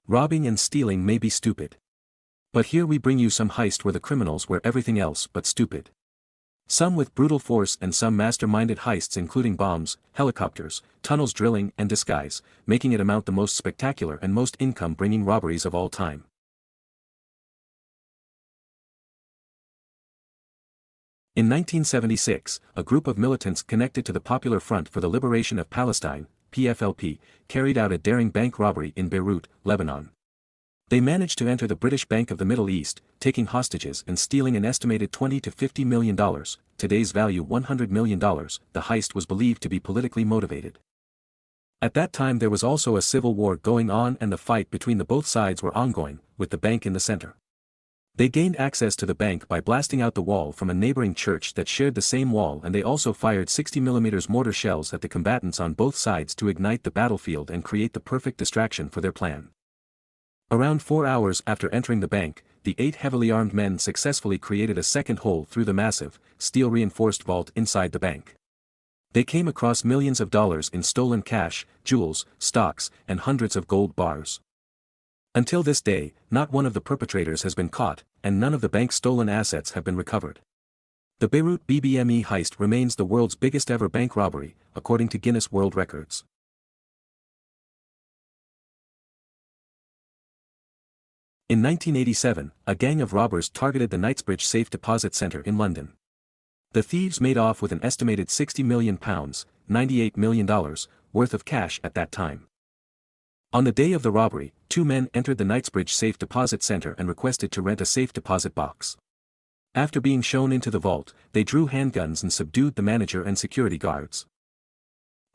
Robbing and stealing may be stupid. But here we bring you some heist where the criminals were everything else but stupid. Some with brutal force and some master-minded heists including bombs, helicopters, tunnels drilling and disguise, making it amount the most spectacular and most income-bringing robberies of all time. In 1976, a group of militants connected to the Popular Front for the Liberation of Palestine, PFLP, carried out a daring bank robbery in Beirut, Lebanon. They managed to enter the British Bank of the Middle East, taking hostages and stealing an estimated $20 to $50 million, today's value $100 million. The heist was believed to be politically motivated. At that time there was also a civil war going on and the fight between the both sides were ongoing, with the bank in the center. They gained access to the bank by blasting out the wall from a neighboring church that shared the same wall, and they also fired 60mm mortar shells at the combatants on both sides to ignite the battlefield and create the perfect distraction for their plan. Around 4 hours after entering the bank, the 8 heavily armed men successfully created a second hole through the massive, steel-reinforced vault inside the bank. They came across millions of dollars in stolen cash, jewels, stocks, and hundreds of gold bars. Until this day, not one of the perpetrators has been caught, and none of the bank's stolen assets have been recovered. The Beirut BBME heist remains the world's biggest ever bank robbery, according to Guinness World Records. In 1987, a gang of robbers targeted the Knightsbridge Safe Deposit Centre in London. The thieves made off with an estimated £60 million, $98 million, worth of cash at that time. On the day of the robbery, 2 men entered the Knightsbridge Safe Deposit Centre and requested to rent a safe deposit box. After being shown into the vault, they drew handguns and subdued the manager and security guards.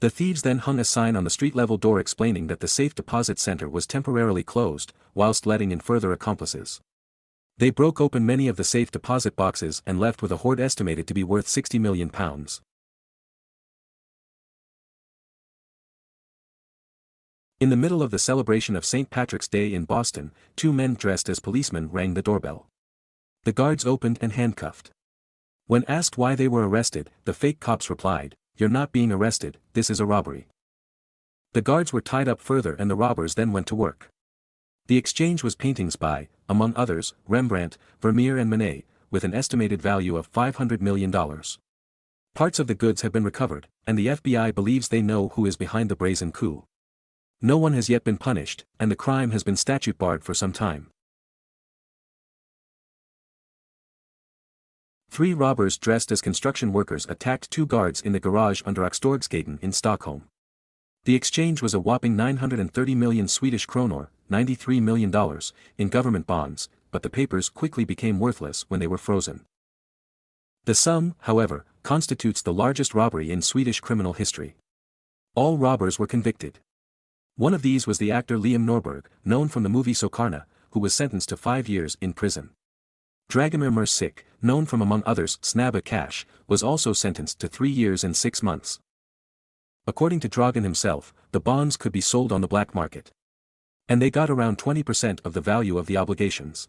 The thieves then hung a sign on the street-level door explaining that the safe deposit centre was temporarily closed, whilst letting in further accomplices. They broke open many of the safe deposit boxes and left with a hoard estimated to be worth £60 million. In the middle of the celebration of St. Patrick's Day in Boston, 2 men dressed as policemen rang the doorbell. The guards opened and handcuffed. When asked why they were arrested, the fake cops replied, "You're not being arrested, this is a robbery." The guards were tied up further and the robbers then went to work. The exchange was paintings by, among others, Rembrandt, Vermeer and Manet, with an estimated value of $500 million. Parts of the goods have been recovered, and the FBI believes they know who is behind the brazen coup. No one has yet been punished, and the crime has been statute barred for some time. 3 robbers dressed as construction workers attacked 2 guards in the garage under Axtorgsgaten in Stockholm. The exchange was a whopping 930 million Swedish kronor, $93 million, in government bonds, but the papers quickly became worthless when they were frozen. The sum, however, constitutes the largest robbery in Swedish criminal history. All robbers were convicted. One of these was the actor Liam Norberg, known from the movie Sokarna, who was sentenced to 5 years in prison. Dragomir Mrsic, known from among others Snabba Cash, was also sentenced to 3 years and 6 months. According to Dragan himself, the bonds could be sold on the black market. And they got around 20% of the value of the obligations.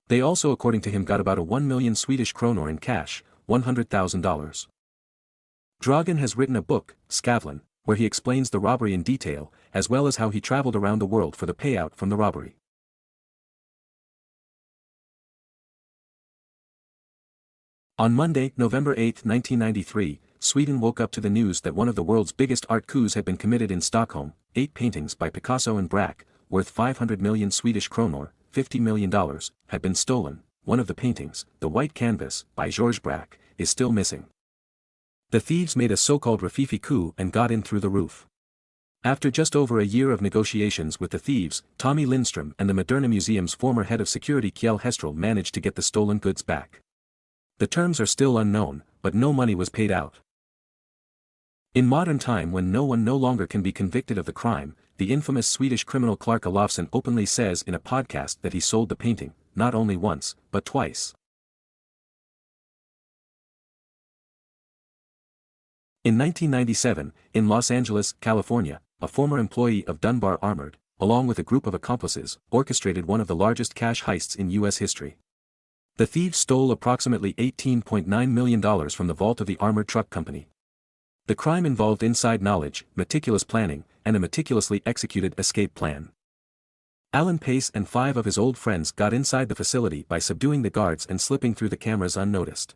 They also, according to him, got about a 1 million Swedish kronor in cash, $100,000. Dragan has written a book, Skavlan, where he explains the robbery in detail, as well as how he traveled around the world for the payout from the robbery. On Monday, November 8, 1993, Sweden woke up to the news that one of the world's biggest art coups had been committed in Stockholm. 8 paintings by Picasso and Braque, worth 500 million Swedish kronor, $50 million, had been stolen. One of the paintings, The White Canvas, by Georges Braque, is still missing. The thieves made a so-called Rafifi coup and got in through the roof. After just over a year of negotiations with the thieves, Tommy Lindström and the Moderna Museum's former head of security Kjell Hestrel managed to get the stolen goods back. The terms are still unknown, but no money was paid out. In modern time, when no one no longer can be convicted of the crime, the infamous Swedish criminal Clark Olofsson openly says in a podcast that he sold the painting, not only once, but twice. In 1997, in Los Angeles, California, a former employee of Dunbar Armored, along with a group of accomplices, orchestrated one of the largest cash heists in U.S. history. The thieves stole approximately $18.9 million from the vault of the armored truck company. The crime involved inside knowledge, meticulous planning, and a meticulously executed escape plan. Alan Pace and 5 of his old friends got inside the facility by subduing the guards and slipping through the cameras unnoticed.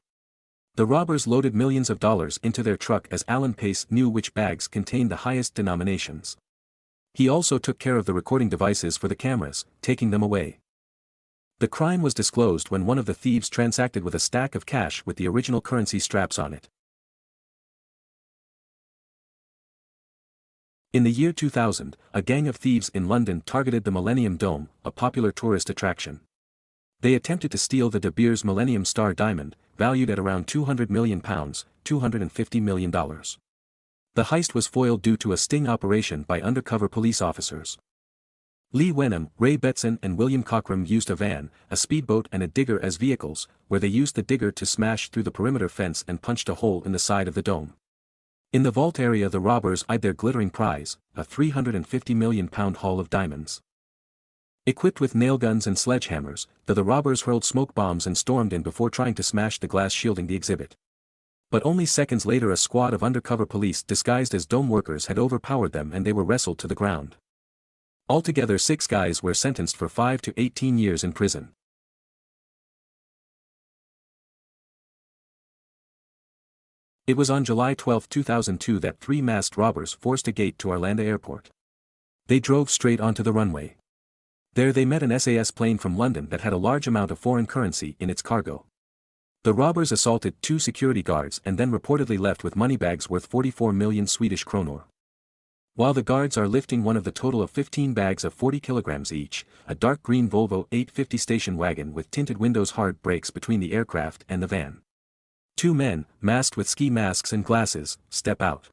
The robbers loaded millions of dollars into their truck as Alan Pace knew which bags contained the highest denominations. He also took care of the recording devices for the cameras, taking them away. The crime was disclosed when one of the thieves transacted with a stack of cash with the original currency straps on it. In the year 2000, a gang of thieves in London targeted the Millennium Dome, a popular tourist attraction. They attempted to steal the De Beers Millennium Star diamond, valued at around £200 million, $250 million. The heist was foiled due to a sting operation by undercover police officers. Lee Wenham, Ray Betson and William Cockram used a van, a speedboat and a digger as vehicles, where they used the digger to smash through the perimeter fence and punched a hole in the side of the dome. In the vault area the robbers eyed their glittering prize, a £350 million haul of diamonds. Equipped with nail guns and sledgehammers, the robbers hurled smoke bombs and stormed in before trying to smash the glass shielding the exhibit. But only seconds later a squad of undercover police disguised as dome workers had overpowered them and they were wrestled to the ground. Altogether 6 guys were sentenced for 5 to 18 years in prison. It was on July 12, 2002 that 3 masked robbers forced a gate to Arlanda Airport. They drove straight onto the runway. There they met an SAS plane from London that had a large amount of foreign currency in its cargo. The robbers assaulted 2 security guards and then reportedly left with money bags worth 44 million Swedish kronor. While the guards are lifting one of the total of 15 bags of 40 kilograms each, a dark green Volvo 850 station wagon with tinted windows hard brakes between the aircraft and the van. 2 men, masked with ski masks and glasses, step out.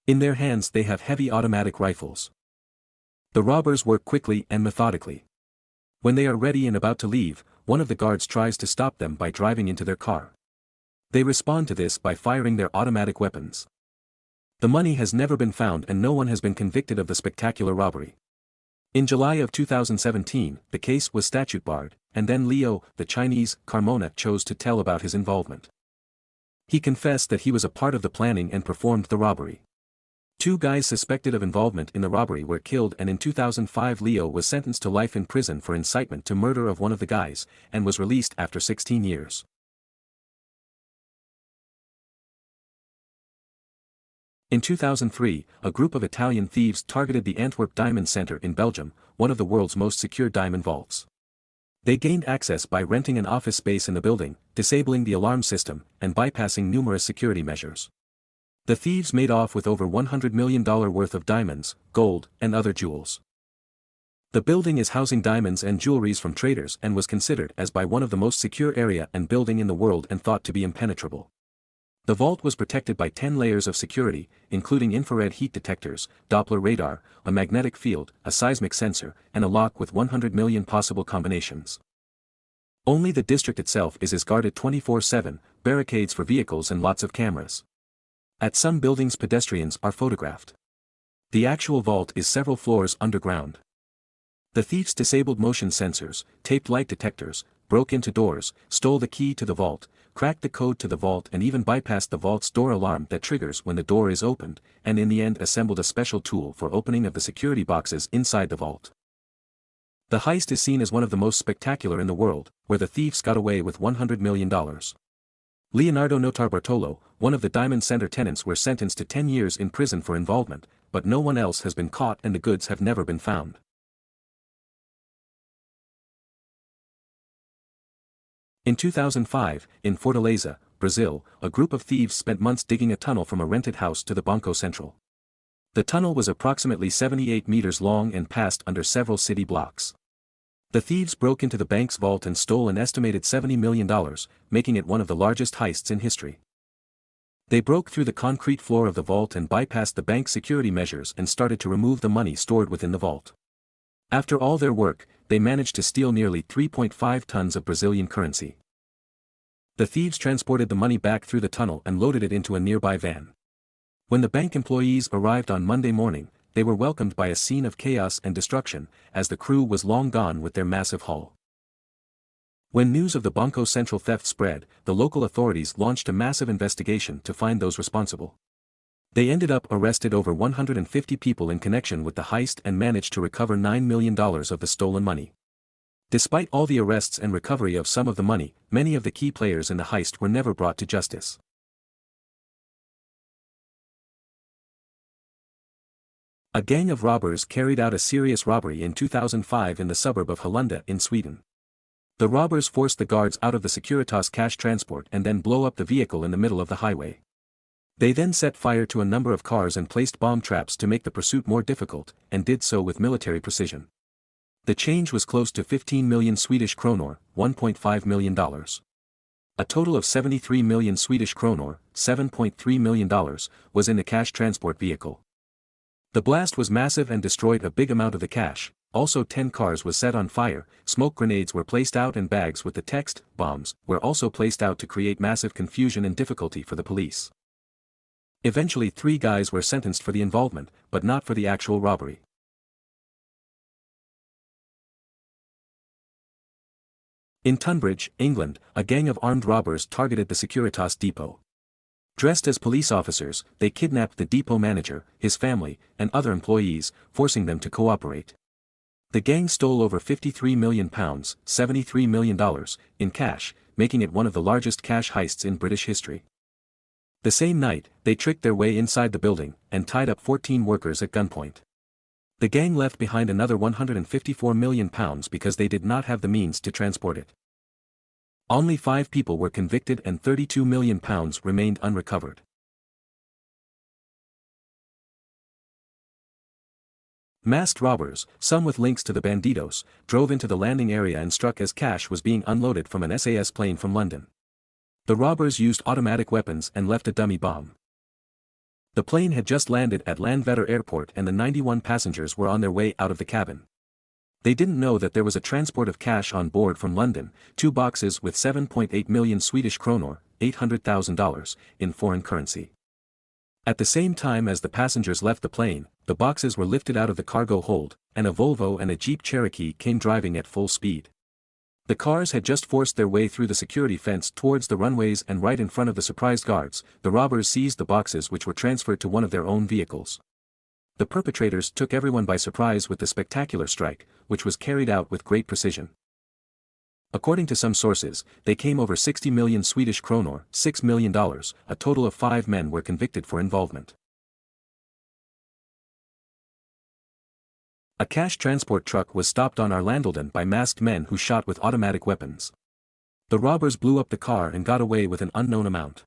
In their hands they have heavy automatic rifles. The robbers work quickly and methodically. When they are ready and about to leave, one of the guards tries to stop them by driving into their car. They respond to this by firing their automatic weapons. The money has never been found and no one has been convicted of the spectacular robbery. In July of 2017, the case was statute barred, and then Leo, the Chinese, Carmona chose to tell about his involvement. He confessed that he was a part of the planning and performed the robbery. 2 guys suspected of involvement in the robbery were killed and in 2005 Leo was sentenced to life in prison for incitement to murder of one of the guys, and was released after 16 years. In 2003, a group of Italian thieves targeted the Antwerp Diamond Center in Belgium, one of the world's most secure diamond vaults. They gained access by renting an office space in the building, disabling the alarm system, and bypassing numerous security measures. The thieves made off with over $100 million worth of diamonds, gold, and other jewels. The building is housing diamonds and jewelries from traders and was considered as by one of the most secure area and building in the world and thought to be impenetrable. The vault was protected by 10 layers of security, including infrared heat detectors, Doppler radar, a magnetic field, a seismic sensor, and a lock with 100 million possible combinations. Only the district itself is guarded 24/7, barricades for vehicles and lots of cameras. At some buildings pedestrians are photographed. The actual vault is several floors underground. The thieves disabled motion sensors, taped light detectors, broke into doors, stole the key to the vault, cracked the code to the vault and even bypassed the vault's door alarm that triggers when the door is opened, and in the end assembled a special tool for opening of the security boxes inside the vault. The heist is seen as one of the most spectacular in the world, where the thieves got away with $100 million. Leonardo Notarbartolo, one of the Diamond Center tenants, were sentenced to 10 years in prison for involvement, but no one else has been caught and the goods have never been found. In 2005, in Fortaleza, Brazil, a group of thieves spent months digging a tunnel from a rented house to the Banco Central. The tunnel was approximately 78 meters long and passed under several city blocks. The thieves broke into the bank's vault and stole an estimated $70 million, making it one of the largest heists in history. They broke through the concrete floor of the vault and bypassed the bank's security measures and started to remove the money stored within the vault. After all their work, they managed to steal nearly 3.5 tons of Brazilian currency. The thieves transported the money back through the tunnel and loaded it into a nearby van. When the bank employees arrived on Monday morning, they were welcomed by a scene of chaos and destruction, as the crew was long gone with their massive haul. When news of the Banco Central theft spread, the local authorities launched a massive investigation to find those responsible. They ended up arrested over 150 people in connection with the heist and managed to recover $9 million of the stolen money. Despite all the arrests and recovery of some of the money, many of the key players in the heist were never brought to justice. A gang of robbers carried out a serious robbery in 2005 in the suburb of Arlanda in Sweden. The robbers forced the guards out of the Securitas cash transport and then blow up the vehicle in the middle of the highway. They then set fire to a number of cars and placed bomb traps to make the pursuit more difficult, and did so with military precision. The change was close to 15 million Swedish kronor, $1.5 million. A total of 73 million Swedish kronor, $7.3 million, was in the cash transport vehicle. The blast was massive and destroyed a big amount of the cash. Also 10 cars was set on fire, smoke grenades were placed out and bags with the text, bombs, were also placed out to create massive confusion and difficulty for the police. Eventually 3 guys were sentenced for the involvement, but not for the actual robbery. In Tunbridge, England, a gang of armed robbers targeted the Securitas depot. Dressed as police officers, they kidnapped the depot manager, his family, and other employees, forcing them to cooperate. The gang stole over £53 million, $73 million, in cash, making it one of the largest cash heists in British history. The same night, they tricked their way inside the building, and tied up 14 workers at gunpoint. The gang left behind another £154 million because they did not have the means to transport it. Only 5 people were convicted and £32 million remained unrecovered. Masked robbers, some with links to the Bandidos, drove into the landing area and struck as cash was being unloaded from an SAS plane from London. The robbers used automatic weapons and left a dummy bomb. The plane had just landed at Landvetter Airport and the 91 passengers were on their way out of the cabin. They didn't know that there was a transport of cash on board from London, 2 boxes with 7.8 million Swedish kronor, $800,000, in foreign currency. At the same time as the passengers left the plane, the boxes were lifted out of the cargo hold, and a Volvo and a Jeep Cherokee came driving at full speed. The cars had just forced their way through the security fence towards the runways and right in front of the surprised guards. The robbers seized the boxes which were transferred to one of their own vehicles. The perpetrators took everyone by surprise with the spectacular strike, which was carried out with great precision. According to some sources, they came over 60 million Swedish kronor, $6 million, a total of 5 men were convicted for involvement. A cash transport truck was stopped on Arlanda by masked men who shot with automatic weapons. The robbers blew up the car and got away with an unknown amount.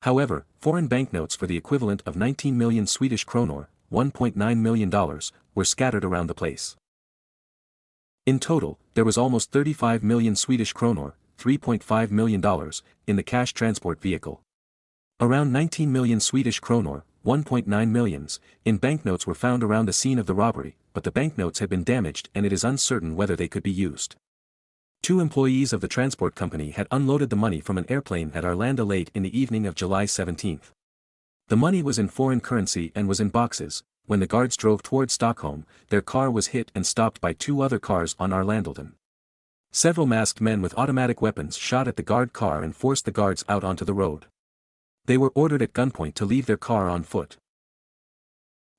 However, foreign banknotes for the equivalent of 19 million Swedish kronor, $1.9 million, were scattered around the place. In total, there was almost 35 million Swedish kronor, $3.5 million, in the cash transport vehicle. Around 19 million Swedish kronor, 1.9 millions, in banknotes were found around the scene of the robbery, but the banknotes had been damaged and it is uncertain whether they could be used. 2 employees of the transport company had unloaded the money from an airplane at Arlanda late in the evening of July 17. The money was in foreign currency and was in boxes. When the guards drove towards Stockholm, their car was hit and stopped by 2 other cars on Arlanda. Several masked men with automatic weapons shot at the guard car and forced the guards out onto the road. They were ordered at gunpoint to leave their car on foot.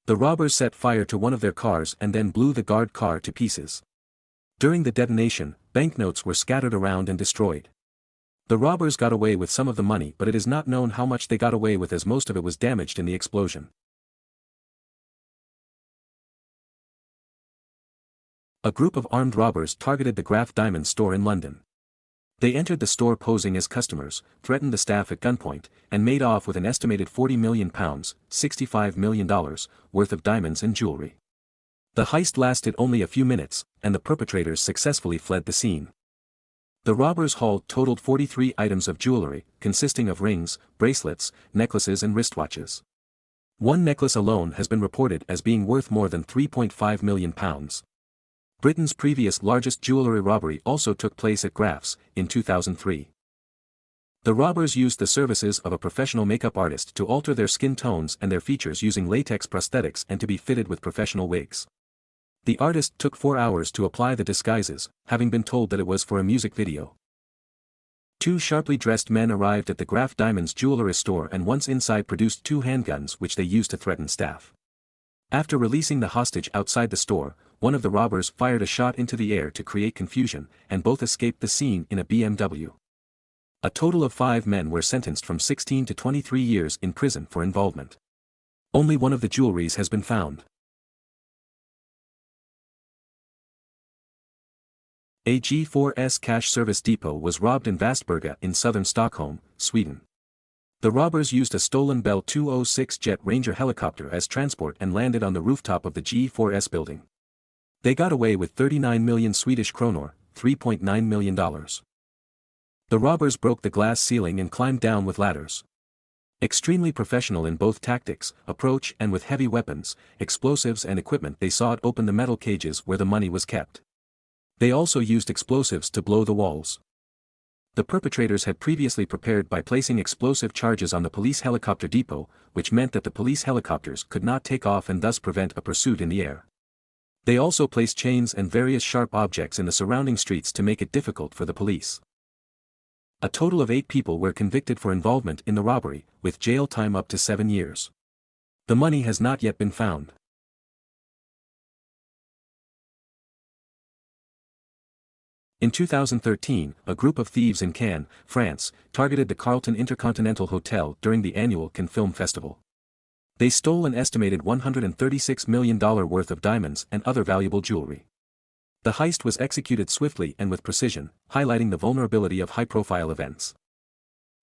The robbers set fire to one of their cars and then blew the guard car to pieces. During the detonation, banknotes were scattered around and destroyed. The robbers got away with some of the money, but it is not known how much they got away with as most of it was damaged in the explosion. A group of armed robbers targeted the Graf Diamond store in London. They entered the store posing as customers, threatened the staff at gunpoint, and made off with an estimated £40 million, $65 million, worth of diamonds and jewelry. The heist lasted only a few minutes, and the perpetrators successfully fled the scene. The robbers' haul totaled 43 items of jewelry, consisting of rings, bracelets, necklaces and wristwatches. One necklace alone has been reported as being worth more than £3.5 million. Britain's previous largest jewellery robbery also took place at Graf's, in 2003. The robbers used the services of a professional makeup artist to alter their skin tones and their features using latex prosthetics and to be fitted with professional wigs. The artist took 4 hours to apply the disguises, having been told that it was for a music video. Two sharply dressed men arrived at the Graf Diamonds jewelry store and once inside produced two handguns which they used to threaten staff. After releasing the hostage outside the store, one of the robbers fired a shot into the air to create confusion, and both escaped the scene in a BMW. A total of 5 men were sentenced from 16 to 23 years in prison for involvement. Only one of the jewelries has been found. A G4S cash service depot was robbed in Västberga in southern Stockholm, Sweden. The robbers used a stolen Bell 206 Jet Ranger helicopter as transport and landed on the rooftop of the G4S building. They got away with 39 million Swedish kronor, $3.9 million. The robbers broke the glass ceiling and climbed down with ladders. Extremely professional in both tactics, approach and with heavy weapons, explosives and equipment, they sought open the metal cages where the money was kept. They also used explosives to blow the walls. The perpetrators had previously prepared by placing explosive charges on the police helicopter depot, which meant that the police helicopters could not take off and thus prevent a pursuit in the air. They also placed chains and various sharp objects in the surrounding streets to make it difficult for the police. A total of 8 people were convicted for involvement in the robbery, with jail time up to 7 years. The money has not yet been found. In 2013, a group of thieves in Cannes, France, targeted the Carlton Intercontinental Hotel during the annual Cannes Film Festival. They stole an estimated $136 million worth of diamonds and other valuable jewelry. The heist was executed swiftly and with precision, highlighting the vulnerability of high-profile events.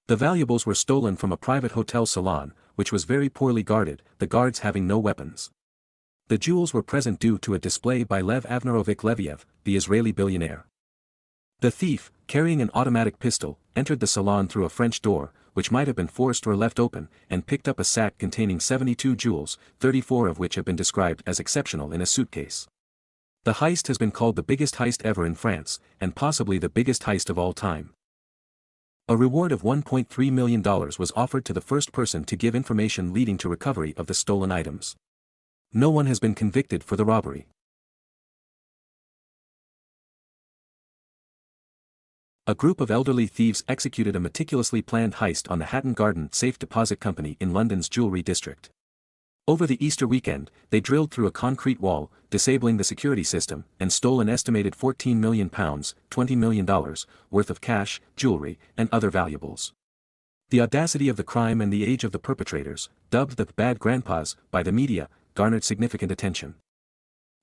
The valuables were stolen from a private hotel salon, which was very poorly guarded, the guards having no weapons. The jewels were present due to a display by Lev Avnerovich Leviev, the Israeli billionaire. The thief, carrying an automatic pistol, entered the salon through a French door, which might have been forced or left open, and picked up a sack containing 72 jewels, 34 of which have been described as exceptional in a suitcase. The heist has been called the biggest heist ever in France, and possibly the biggest heist of all time. A reward of $1.3 million was offered to the first person to give information leading to recovery of the stolen items. No one has been convicted for the robbery. A group of elderly thieves executed a meticulously planned heist on the Hatton Garden Safe Deposit Company in London's jewellery district. Over the Easter weekend, they drilled through a concrete wall, disabling the security system, and stole an estimated £14 million, $20 million, worth of cash, jewellery, and other valuables. The audacity of the crime and the age of the perpetrators, dubbed the bad grandpas by the media, garnered significant attention.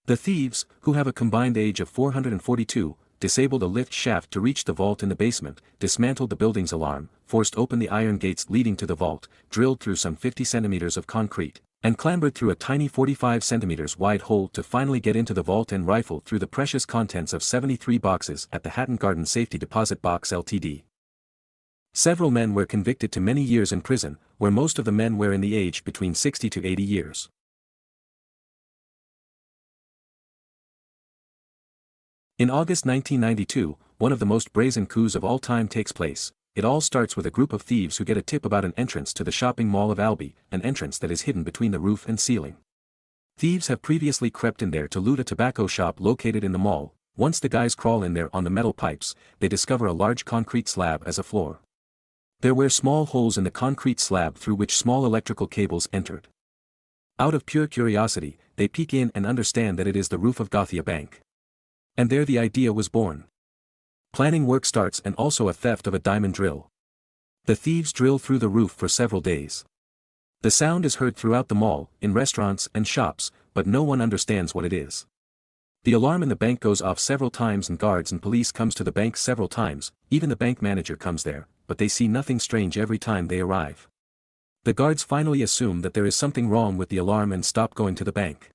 The thieves, who have a combined age of 442, disabled a lift shaft to reach the vault in the basement, dismantled the building's alarm, forced open the iron gates leading to the vault, drilled through some 50 centimeters of concrete, and clambered through a tiny 45 centimeters wide hole to finally get into the vault and rifle through the precious contents of 73 boxes at the Hatton Garden Safety Deposit Box Ltd. Several men were convicted to many years in prison, where most of the men were in the age between 60 to 80 years. In August 1992, one of the most brazen coups of all time takes place. It all starts with a group of thieves who get a tip about an entrance to the shopping mall of Albi, an entrance that is hidden between the roof and ceiling. Thieves have previously crept in there to loot a tobacco shop located in the mall. Once the guys crawl in there on the metal pipes, they discover a large concrete slab as a floor. There were small holes in the concrete slab through which small electrical cables entered. Out of pure curiosity, they peek in and understand that it is the roof of Gotha Bank. And there the idea was born. Planning work starts and also a theft of a diamond drill. The thieves drill through the roof for several days. The sound is heard throughout the mall, in restaurants and shops, but no one understands what it is. The alarm in the bank goes off several times and guards and police comes to the bank several times, even the bank manager comes there, but they see nothing strange every time they arrive. The guards finally assume that there is something wrong with the alarm and stop going to the bank.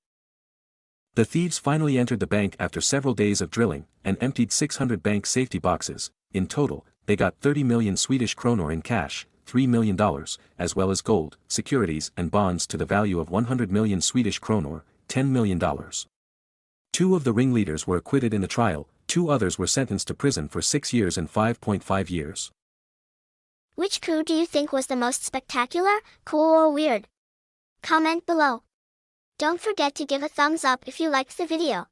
The thieves finally entered the bank after several days of drilling, and emptied 600 bank safety boxes. In total, they got 30 million Swedish kronor in cash, $3 million, as well as gold, securities and bonds to the value of 100 million Swedish kronor, $10 million. 2 of the ringleaders were acquitted in the trial, 2 others were sentenced to prison for 6 years and 5.5 years. Which coup do you think was the most spectacular, cool or weird? Comment below. Don't forget to give a thumbs up if you liked the video.